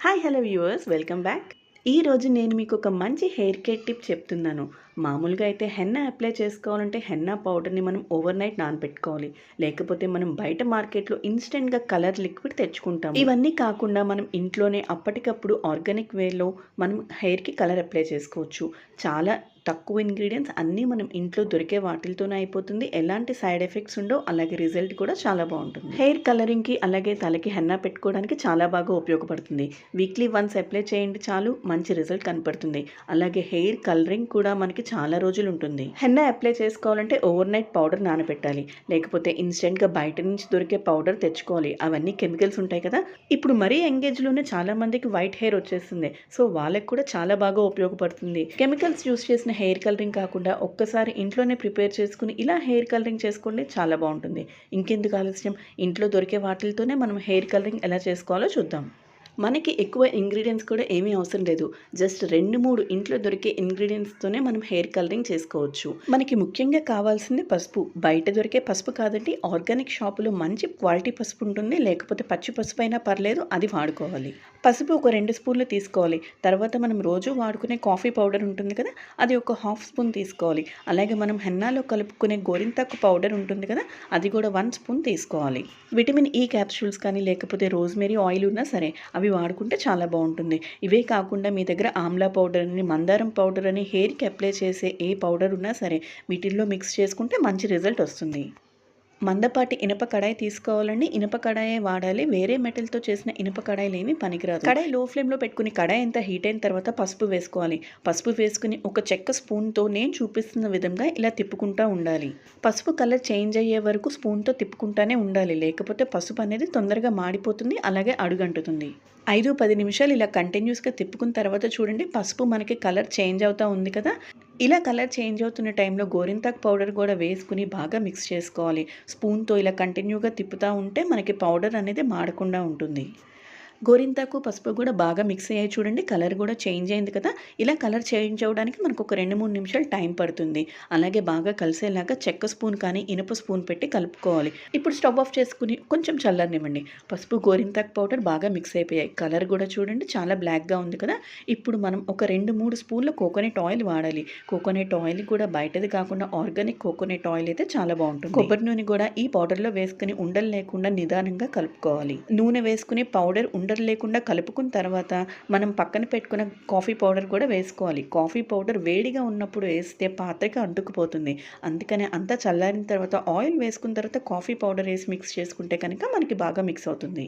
Hi hello viewers, welcome back. ఈరోజు నేను మీకు ఒక మంచి హెయిర్ కేర్ టిప్ చెప్తున్నాను. మామూలుగా అయితే హెన్నా అప్లై చేసుకోవాలంటే హెన్నా పౌడర్ని మనం ఓవర్ నైట్ నానబెట్టుకోవాలి. లేకపోతే మనం బయట మార్కెట్లో ఇన్స్టెంట్గా కలర్ లిక్విడ్ తెచ్చుకుంటాం. ఇవన్నీ కాకుండా మనం ఇంట్లోనే అప్పటికప్పుడు ఆర్గానిక్ వేలో మనం హెయిర్కి కలర్ అప్లై చేసుకోవచ్చు. చాలా తక్కువ ఇంగ్రీడియంట్స్ అన్నీ మనం ఇంట్లో దొరికే వాటితోనే అయిపోతుంది. ఎలాంటి సైడ్ ఎఫెక్ట్స్ ఉండవు, అలాగే రిజల్ట్ కూడా చాలా బాగుంటుంది. హెయిర్ కలరింగ్కి అలాగే తలకి హెన్నా పెట్టుకోవడానికి చాలా బాగా ఉపయోగపడుతుంది. వీక్లీ వన్స్ అప్లై చేయండి చాలు, మంచి రిజల్ట్ కనపడుతుంది. అలాగే హెయిర్ కలరింగ్ కూడా మనకి చాలా రోజులు ఉంటుంది. హెన్నా అప్లై చేసుకోవాలంటే ఓవర్ నైట్ పౌడర్ నానబెట్టాలి. లేకపోతే ఇన్స్టెంట్గా బయట నుంచి దొరికే పౌడర్ తెచ్చుకోవాలి. అవన్నీ కెమికల్స్ ఉంటాయి కదా. ఇప్పుడు మరీ యంగేజ్లోనే చాలా మందికి వైట్ హెయిర్ వచ్చేస్తుంది. సో వాళ్ళకి కూడా చాలా బాగా ఉపయోగపడుతుంది. కెమికల్స్ యూస్ చేసిన హెయిర్ కలరింగ్ కాకుండా ఒక్కసారి ఇంట్లోనే ప్రిపేర్ చేసుకుని ఇలా హెయిర్ కలరింగ్ చేసుకోండి, చాలా బాగుంటుంది. ఇంకెందుకు ఆలస్యం, ఇంట్లో దొరికే వాటితోనే మనం హెయిర్ కలరింగ్ ఎలా చేసుకోవాలో చూద్దాం. మనకి ఎక్కువ ఇంగ్రీడియంట్స్ కూడా ఏమీ అవసరం లేదు. జస్ట్ 2-3 ఇంట్లో దొరికే ఇంగ్రీడియంట్స్తోనే మనం హెయిర్ కలరింగ్ చేసుకోవచ్చు. మనకి ముఖ్యంగా కావాల్సింది పసుపు. బయట దొరికే పసుపు కాదండి, ఆర్గానిక్ షాపులో మంచి క్వాలిటీ పసుపు ఉంటుంది. లేకపోతే పచ్చి పసుపు అయినా పర్లేదు, అది వాడుకోవాలి. పసుపు ఒక 2 స్పూన్లు తీసుకోవాలి. తర్వాత మనం రోజు వాడుకునే కాఫీ పౌడర్ ఉంటుంది కదా, అది ఒక 1/2 స్పూన్ తీసుకోవాలి. అలాగే మనం హెన్నాలో కలుపుకునే గోరింటాకు పౌడర్ ఉంటుంది కదా, అది కూడా 1 స్పూన్ తీసుకోవాలి. విటమిన్ ఈ క్యాప్సూల్స్ కానీ లేకపోతే రోజ్మెరీ ఆయిల్ ఉన్నా సరే అవి వాడుకుంటే చాలా బాగుంటుంది. ఇవే కాకుండా మీ దగ్గర ఆమ్లా పౌడర్ అని, మందారం పౌడర్ అని, హెయిర్కి అప్లై చేసే ఏ పౌడర్ ఉన్నా సరే వీటిల్లో మిక్స్ చేసుకుంటే మంచి రిజల్ట్ వస్తుంది. మందపాటి ఇనప కడాయి తీసుకోవాలండి. ఇనప కడాయే వాడాలి. వేరే మెటల్తో చేసిన ఇనప కడాయిలు ఏమీ పనికిరాదు. కడాయి లో ఫ్లేమ్లో పెట్టుకుని కడాయి అంతా హీట్ అయిన తర్వాత పసుపు వేసుకోవాలి. పసుపు వేసుకుని ఒక చెక్క స్పూన్తో నేను చూపిస్తున్న విధంగా ఇలా తిప్పుకుంటూ ఉండాలి. పసుపు కలర్ చేంజ్ అయ్యే వరకు స్పూన్తో తిప్పుకుంటానే ఉండాలి. లేకపోతే పసుపు అనేది తొందరగా మాడిపోతుంది, అలాగే అడుగంటుతుంది. 5-10 నిమిషాలు ఇలా కంటిన్యూస్గా తిప్పుకున్న తర్వాత చూడండి, పసుపు మనకి కలర్ చేంజ్ అవుతూ ఉంది కదా. ఇలా కలర్ చేంజ్ అవుతున్న టైంలో గోరింటాకు పౌడర్ కూడా వేసుకుని బాగా మిక్స్ చేసుకోవాలి. స్పూన్తో ఇలా కంటిన్యూగా తిప్పుతూ ఉంటే మనకి పౌడర్ అనేది మాడకుండా ఉంటుంది. గోరింటాకు పసుపు కూడా బాగా మిక్స్ అయ్యాయి చూడండి, కలర్ కూడా చేంజ్ అయింది కదా. ఇలా కలర్ చేంజ్ అవ్వడానికి మనకు ఒక 2-3 నిమిషాలు టైం పడుతుంది. అలాగే బాగా కలిసేలాగా చెక్క స్పూన్ కానీ ఇనుప స్పూన్ పెట్టి కలుపుకోవాలి. ఇప్పుడు స్టవ్ ఆఫ్ చేసుకుని కొంచెం చల్లనివ్వండి. పసుపు గోరింటాకు పౌడర్ బాగా మిక్స్ అయిపోయాయి. కలర్ కూడా చూడండి చాలా బ్లాక్గా ఉంది కదా. ఇప్పుడు మనం ఒక 2-3 స్పూన్ల కోకోనట్ ఆయిల్ వాడాలి. కోకోనట్ ఆయిల్ కూడా బయటది కాకుండా ఆర్గానిక్ కోకోనట్ ఆయిల్ అయితే చాలా బాగుంటుంది. కొబ్బరి నూనె కూడా ఈ పౌడర్లో వేసుకుని ఉండలు లేకుండా నిదానంగా కలుపుకోవాలి. నూనె వేసుకుని పౌడర్ ఉండలు లేకుండా కలుపుకున్న తర్వాత మనం పక్కన పెట్టుకున్న కాఫీ పౌడర్ కూడా వేసుకోవాలి. కాఫీ పౌడర్ వేడిగా ఉన్నప్పుడు వేస్తే పాత్రకి అంటుకుపోతుంది. అందుకనే అంతా చల్లారిన తర్వాత ఆయిల్ వేసుకున్న తర్వాత కాఫీ పౌడర్ వేసి మిక్స్ చేసుకుంటే కనుక మనకి బాగా మిక్స్ అవుతుంది.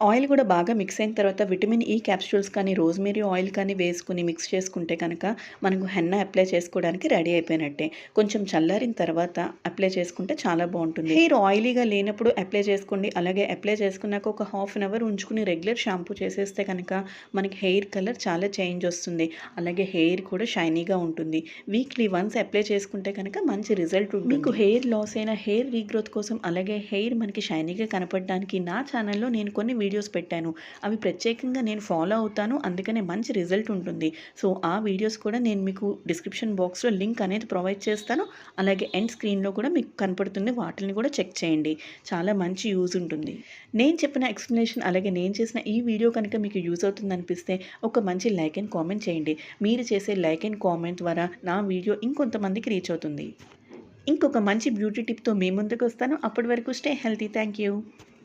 ఆయిల్ కూడా బాగా మిక్స్ అయిన తర్వాత విటమిన్ ఈ క్యాప్సూల్స్ కానీ రోజ్మెరీ ఆయిల్ కానీ వేసుకుని మిక్స్ చేసుకుంటే కనుక మనకు హెన్నా అప్లై చేసుకోవడానికి రెడీ అయిపోయినట్టే. కొంచెం చల్లారిన తర్వాత అప్లై చేసుకుంటే చాలా బాగుంటుంది. హెయిర్ ఆయిలీగా లేనప్పుడు అప్లై చేసుకోండి. అలాగే అప్లై చేసుకున్నాక ఒక 1/2 అవర్ ఉంచుకుని రెగ్యులర్ షాంపూ చేసేస్తే కనుక మనకి హెయిర్ కలర్ చాలా చేంజ్ వస్తుంది. అలాగే హెయిర్ కూడా షైనీగా ఉంటుంది. వీక్లీ వన్స్ అప్లై చేసుకుంటే కనుక మంచి రిజల్ట్ ఉంటుంది. మీకు హెయిర్ లాస్ అయిన, హెయిర్ రీగ్రోత్ కోసం, అలాగే హెయిర్ మనకి షైనీగా కనపడడానికి నా ఛానల్లో నేను కొన్ని వీడియోస్ పెట్టాను. అవి ప్రత్యేకంగా నేను ఫాలో అవుతాను, అందుకనే మంచి రిజల్ట్ ఉంటుంది. సో ఆ వీడియోస్ కూడా నేను మీకు డిస్క్రిప్షన్ బాక్స్లో లింక్ అనేది ప్రొవైడ్ చేస్తాను. అలాగే ఎండ్ స్క్రీన్లో కూడా మీకు కనపడుతుంది, వాటిని కూడా చెక్ చేయండి. చాలా మంచి యూజ్ ఉంటుంది. నేను చెప్పిన ఎక్స్ప్లెనేషన్ అలాగే నేను చేసిన ఈ వీడియో కనుక మీకు యూజ్ అవుతుంది అనిపిస్తే ఒక మంచి లైక్ అండ్ కామెంట్ చేయండి. మీరు చేసే లైక్ అండ్ కామెంట్ ద్వారా నా వీడియో ఇంకొంతమందికి రీచ్ అవుతుంది. ఇంకొక మంచి బ్యూటీ టిప్తో మీ ముందుకు వస్తాను. అప్పటి వరకు స్టే హెల్తీ. Thank you.